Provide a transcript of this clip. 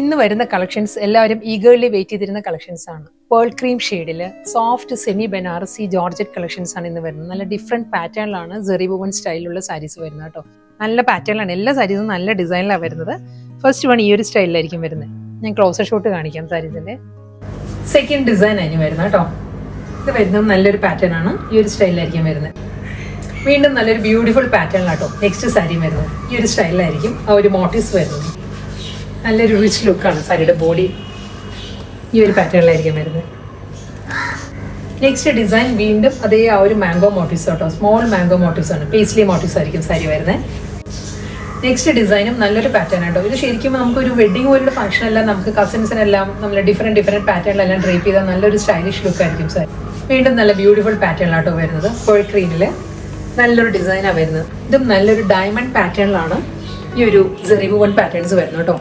ഇന്ന് വരുന്ന കളക്ഷൻസ് എല്ലാവരും ഈഗേർലി വെയിറ്റ് ചെയ്തിരുന്ന കളക്ഷൻസ് ആണ്. പേൾ ക്രീം ഷെയ്ഡില് soft semi Banarasi georgette collections ആണ് ഇന്ന് വരുന്നത്. നല്ല ഡിഫറെന്റ് പാറ്റേണിലാണ് സെറി വുവൻ സ്റ്റൈലിലുള്ള സാരീസ് വരുന്നത് കേട്ടോ. നല്ല പാറ്റേണിലാണ്, എല്ലാ സാരീസും നല്ല ഡിസൈനിലാണ് വരുന്നത്. ഫസ്റ്റ് വൺ ഈ ഒരു സ്റ്റൈലിലായിരിക്കും വരുന്നത്. ഞാൻ ക്ലോസർ ഷോട്ട് കാണിക്കാം സാരീസിന്റെ. സെക്കൻഡ് ഡിസൈൻ അതിന് വരുന്നത് കേട്ടോ. ഇത് വരുന്നത് നല്ലൊരു പാറ്റേൺ ആണ്, ഈ ഒരു സ്റ്റൈലിലായിരിക്കും വരുന്നത്. വീണ്ടും നല്ലൊരു ബ്യൂട്ടിഫുൾ പാറ്റേണിലാട്ടോ നെക്സ്റ്റ് സാരി വരുന്നത്. ഈ ഒരു സ്റ്റൈലിലായിരിക്കും ആ ഒരു മോട്ടീവ്സ് വരുന്നത്. നല്ലൊരു റിച്ച് ലുക്കാണ് സാരിയുടെ ബോഡി. ഈ ഒരു പാറ്റേണിലായിരിക്കും വരുന്നത്. നെക്സ്റ്റ് ഡിസൈൻ വീണ്ടും അതേ ആ ഒരു മാംഗോ മോട്ടീവ്സ് കേട്ടോ. സ്മോൾ മാംഗോ മോട്ടീവ്സ് ആണ്, പേസ്ലി മോട്ടീവ്സ് ആയിരിക്കും സാരി വരുന്നത്. നെക്സ്റ്റ് ഡിസൈനും നല്ലൊരു പാറ്റേൺ ആട്ടോ. ഇത് ശരിക്കും നമുക്കൊരു വെഡിങ് പോലുള്ള ഫംഗ്ഷൻ എല്ലാം നമുക്ക് കസിൻസിനെല്ലാം നമ്മൾ ഡിഫറെന്റ് പാറ്റേണിലെല്ലാം ഡ്രേപ്പ് ചെയ്താൽ നല്ലൊരു സ്റ്റൈലിഷ് ലുക്ക് ആയിരിക്കും സാരി. വീണ്ടും നല്ല ബ്യൂട്ടിഫുൾ പാറ്റേണിലാട്ടോ വരുന്നത്. പേൾ ക്രീമില് നല്ലൊരു ഡിസൈനാണ് വരുന്നത്. ഇതും നല്ലൊരു ഡയമണ്ട് പാറ്റേണിലാണ് ഈ ഒരു സെറി വുവൻ പാറ്റേൺസ് വരുന്നത് കേട്ടോ.